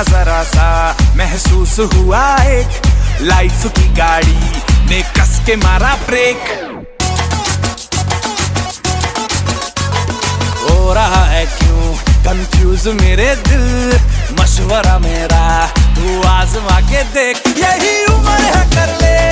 जरा सा महसूस हुआ एक लाइफ की गाड़ी ने कस के मारा ब्रेक। हो रहा है क्यों कंफ्यूज मेरे दिल, मशवरा मेरा तू आजमा के देख, यही उम्र है कर ले।